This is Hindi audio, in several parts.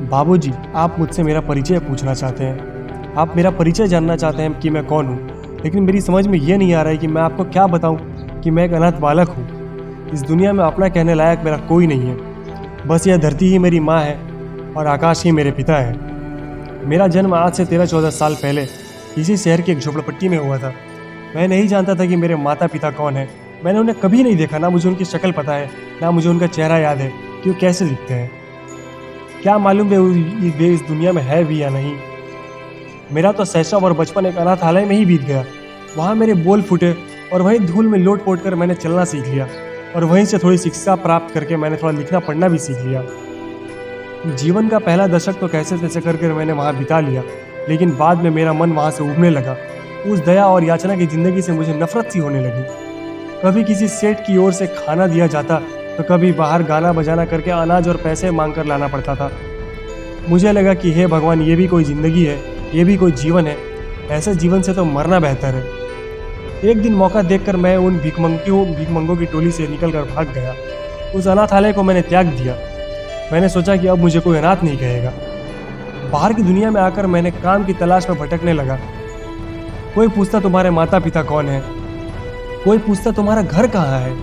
बाबूजी, आप मुझसे मेरा परिचय पूछना चाहते हैं। आप मेरा परिचय जानना चाहते हैं कि मैं कौन हूँ, लेकिन मेरी समझ में ये नहीं आ रहा है कि मैं आपको क्या बताऊँ कि मैं एक अनाथ बालक हूँ। इस दुनिया में अपना कहने लायक मेरा कोई नहीं है। बस यह धरती ही मेरी माँ है और आकाश ही मेरे पिता है। मेरा जन्म आज से 13-14 साल पहले इसी शहर की एक झोपड़पट्टी में हुआ था। मैं नहीं जानता था कि मेरे माता पिता कौन है। मैंने उन्हें कभी नहीं देखा, ना मुझे उनकी शक्ल पता है, ना मुझे उनका चेहरा याद है कि वो कैसे दिखते हैं। क्या मालूम वे इस दुनिया में है भी या नहीं। मेरा तो शैशव और बचपन एक अनाथालय में ही बीत गया। वहाँ मेरे बोल फूटे और वहीं धूल में लोट पोट कर मैंने चलना सीख लिया और वहीं से थोड़ी शिक्षा प्राप्त करके मैंने थोड़ा लिखना पढ़ना भी सीख लिया। जीवन का पहला दशक तो कैसे तैसे करके मैंने वहाँ बिता लिया, लेकिन बाद में मेरा मन वहाँ से उबने लगा। उस दया और याचना की जिंदगी से मुझे नफरत सी होने लगी। कभी किसी सेठ की ओर से खाना दिया जाता तो कभी बाहर गाना बजाना करके अनाज और पैसे मांग कर लाना पड़ता था। मुझे लगा कि हे भगवान, ये भी कोई ज़िंदगी है, ये भी कोई जीवन है। ऐसे जीवन से तो मरना बेहतर है। एक दिन मौका देखकर मैं उन भीखमंगों की टोली से निकलकर भाग गया। उस अनाथालय को मैंने त्याग दिया। मैंने सोचा कि अब मुझे कोई अनाथ नहीं कहेगा। बाहर की दुनिया में आकर मैंने काम की तलाश में भटकने लगा। कोई पूछता तुम्हारे माता पिता कौन है, कोई पूछता तुम्हारा घर कहाँ है,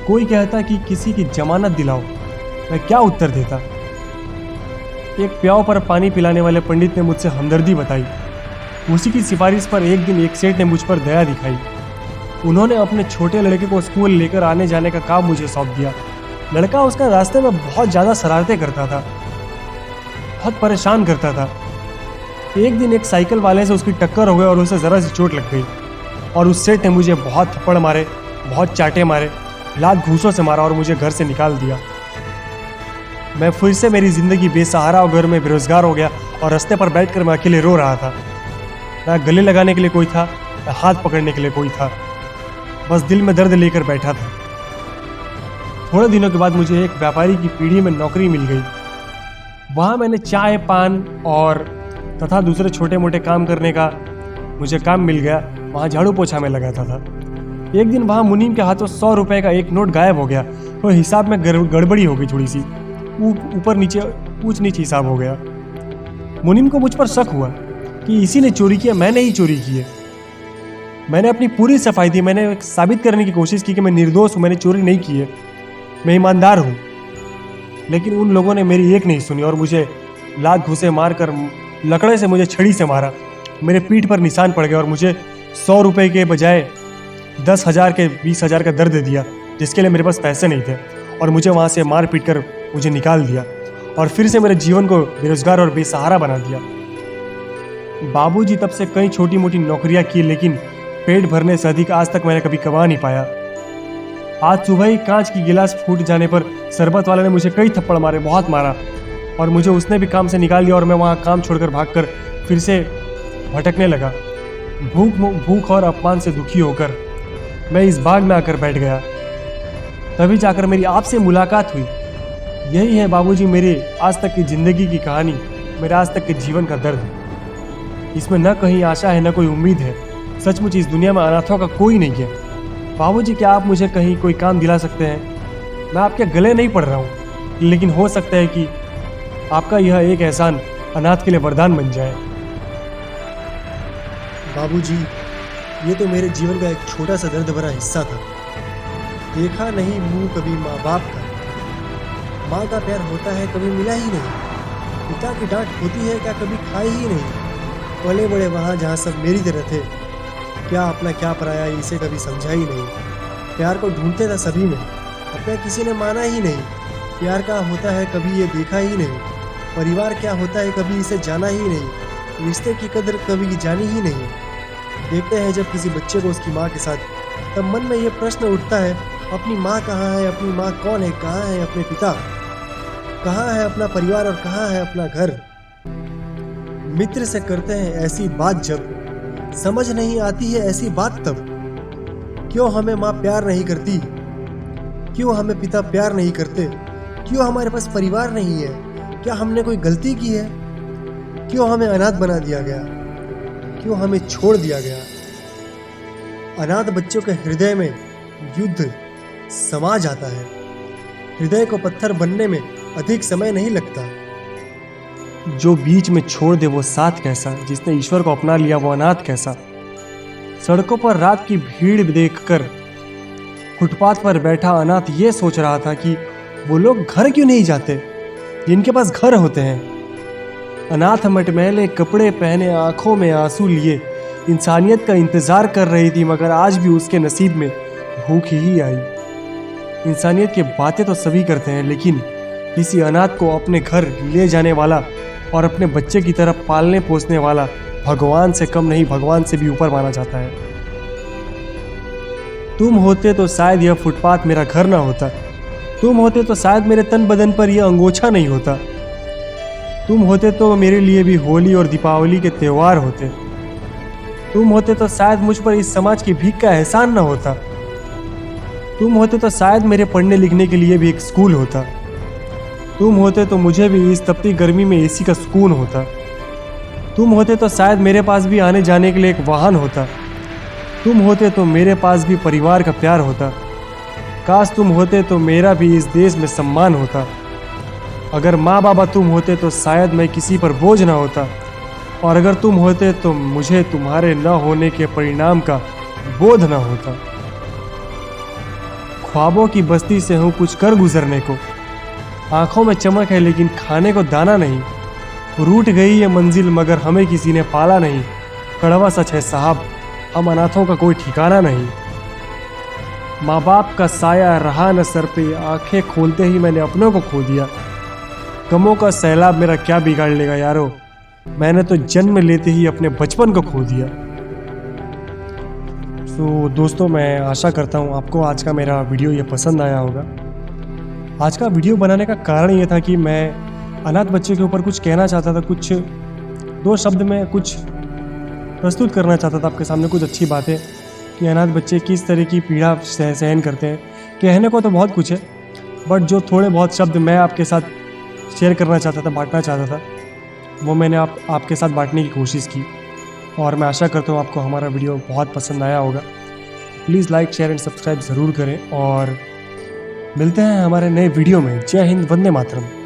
कोई कहता कि किसी की जमानत दिलाओ। मैं क्या उत्तर देता। एक प्याव पर पानी पिलाने वाले पंडित ने मुझसे हमदर्दी बताई। उसी की सिफारिश पर एक दिन एक सेठ ने मुझ पर दया दिखाई। उन्होंने अपने छोटे लड़के को स्कूल लेकर आने जाने का काम मुझे सौंप दिया। लड़का उसका रास्ते में बहुत ज़्यादा शरारतें करता था, बहुत परेशान करता था। एक दिन एक साइकिल वाले से उसकी टक्कर हो गई और उसे ज़रा सी चोट लग गई और उस सेठ ने मुझे बहुत थप्पड़ मारे, बहुत चाटे मारे, लात घूंसों से मारा और मुझे घर से निकाल दिया। मैं फिर से मेरी ज़िंदगी बेसहारा और घर में बेरोजगार हो गया और रास्ते पर बैठकर मैं अकेले रो रहा था। ना गले लगाने के लिए कोई था, ना हाथ पकड़ने के लिए कोई था। बस दिल में दर्द लेकर बैठा था। थोड़े दिनों के बाद मुझे एक व्यापारी की पीढ़ी में नौकरी मिल गई। वहाँ मैंने चाय पान और तथा दूसरे छोटे मोटे काम करने का मुझे काम मिल गया। वहाँ झाड़ू पोछा में लगाता था। एक दिन वहाँ मुनीम के हाथों 100 रुपए का एक नोट गायब हो गया और हिसाब में गड़बड़ी हो गई, थोड़ी सी ऊपर नीचे ऊंच नीच हिसाब हो गया। मुनीम को मुझ पर शक हुआ कि इसी ने चोरी किया, मैंने ही चोरी की है। मैंने अपनी पूरी सफाई दी। मैंने साबित करने की कोशिश की कि मैं निर्दोष हूँ, मैंने चोरी नहीं की है, मैं ईमानदार हूँ। लेकिन उन लोगों ने मेरी एक नहीं सुनी और मुझे लात घूंसे मारकर लकड़े से मुझे छड़ी से मारा। मेरे पीठ पर निशान पड़ गए और मुझे 100 रुपए के बजाय 10,000 के 20,000 का दर्द दिया, जिसके लिए मेरे पास पैसे नहीं थे। और मुझे वहाँ से मार पीट कर मुझे निकाल दिया और फिर से मेरे जीवन को बेरोजगार और बेसहारा बना दिया। बाबूजी तब से कई छोटी मोटी नौकरियां की, लेकिन पेट भरने से अधिक आज तक मैंने कभी कमा नहीं पाया। आज सुबह ही कांच की गिलास फूट जाने पर शरबत वाले ने मुझे कई थप्पड़ मारे, बहुत मारा और मुझे उसने भी काम से निकाल दिया और मैं वहाँ काम छोड़कर भागकर फिर से भटकने लगा। भूख और अपमान से दुखी होकर मैं इस बाग में आकर बैठ गया। तभी जाकर मेरी आपसे मुलाकात हुई। यही है बाबूजी मेरे आज तक की जिंदगी की कहानी, मेरे आज तक के जीवन का दर्द। इसमें न कहीं आशा है, न कोई उम्मीद है। सचमुच इस दुनिया में अनाथों का कोई नहीं है। बाबूजी, क्या आप मुझे कहीं कोई काम दिला सकते हैं? मैं आपके गले नहीं पड़ रहा हूँ, लेकिन हो सकता है कि आपका यह एक एहसान अनाथ के लिए वरदान बन जाए। बाबूजी, ये तो मेरे जीवन का एक छोटा सा दर्द भरा हिस्सा था। देखा नहीं मुंह कभी माँ बाप का, माँ का प्यार होता है कभी मिला ही नहीं, पिता की डांट होती है क्या कभी खाई ही नहीं। पले बड़े वहाँ जहाँ सब मेरी तरह थे, क्या अपना क्या पराया इसे कभी समझा ही नहीं। प्यार को ढूंढते था सभी में, अपना किसी ने माना ही नहीं। प्यार क्या होता है कभी ये देखा ही नहीं। परिवार क्या होता है कभी इसे जाना ही नहीं। रिश्ते की कदर कभी जानी ही नहीं। देखते हैं जब किसी बच्चे को उसकी माँ के साथ, तब मन में ये प्रश्न उठता है, अपनी माँ कहाँ है, अपनी माँ कौन है, कहाँ है अपने पिता, कहाँ है अपना परिवार और कहाँ है अपना घर। मित्र से करते हैं ऐसी बात जब, समझ नहीं आती है ऐसी बात तब। क्यों हमें माँ प्यार नहीं करती, क्यों हमें पिता प्यार नहीं करते, क्यों हमारे पास परिवार नहीं है, क्या हमने कोई गलती की है, क्यों हमें अनाथ बना दिया गया, क्यों हमें छोड़ दिया गया। अनाथ बच्चों के हृदय में युद्ध समा जाता है। हृदय को पत्थर बनने में अधिक समय नहीं लगता। जो बीच में छोड़ दे वो साथ कैसा, जिसने ईश्वर को अपना लिया वो अनाथ कैसा। सड़कों पर रात की भीड़ देखकर फुटपाथ पर बैठा अनाथ ये सोच रहा था कि वो लोग घर क्यों नहीं जाते जिनके पास घर होते हैं। अनाथ मटमैले कपड़े पहने आंखों में आंसू लिए इंसानियत का इंतज़ार कर रही थी, मगर आज भी उसके नसीब में भूख ही आई। इंसानियत की बातें तो सभी करते हैं, लेकिन किसी अनाथ को अपने घर ले जाने वाला और अपने बच्चे की तरह पालने पोसने वाला भगवान से कम नहीं, भगवान से भी ऊपर माना जाता है। तुम होते तो शायद यह फुटपाथ मेरा घर ना होता। तुम होते तो शायद मेरे तन बदन पर यह अंगोछा नहीं होता। तुम होते तो मेरे लिए भी होली और दीपावली के त्यौहार होते। तुम होते तो शायद मुझ पर इस समाज की भीख का एहसान ना होता। तुम होते तो शायद मेरे पढ़ने लिखने के लिए भी एक स्कूल होता। तुम होते तो मुझे भी इस तपती गर्मी में एसी का सुकून होता। तुम होते तो शायद मेरे पास भी आने जाने के लिए एक वाहन होता। तुम होते तो मेरे पास भी परिवार का प्यार होता। काश तुम होते तो मेरा भी इस देश में सम्मान होता। अगर माँ बाबा तुम होते तो शायद मैं किसी पर बोझ ना होता, और अगर तुम होते तो मुझे तुम्हारे न होने के परिणाम का बोध न होता। ख्वाबों की बस्ती से हूँ कुछ कर गुजरने को, आंखों में चमक है लेकिन खाने को दाना नहीं। रूठ गई ये मंजिल मगर हमें किसी ने पाला नहीं। कड़वा सच है साहब, हम अनाथों का कोई ठिकाना नहीं। माँ बाप का साया रहा न सर पे, आंखें खोलते ही मैंने अपनों को खो दिया। गमों का सैलाब मेरा क्या बिगाड़ लेगा यारो, मैंने तो जन्म लेते ही अपने बचपन को खो दिया। तो दोस्तों, मैं आशा करता हूँ आपको आज का मेरा वीडियो ये पसंद आया होगा। आज का वीडियो बनाने का कारण ये था कि मैं अनाथ बच्चे के ऊपर कुछ कहना चाहता था, कुछ दो शब्द में कुछ प्रस्तुत करना चाहता था आपके सामने, कुछ अच्छी बातें कि अनाथ बच्चे किस तरह की पीड़ा सहन करते हैं। कहने को तो बहुत कुछ है, बट जो थोड़े बहुत शब्द मैं आपके साथ शेयर करना चाहता था, बांटना चाहता था, वो मैंने आपके साथ बांटने की कोशिश की। और मैं आशा करता हूँ आपको हमारा वीडियो बहुत पसंद आया होगा। Please like, share and subscribe ज़रूर करें, और मिलते हैं हमारे नए वीडियो में। जय हिंद, वंदे मातरम।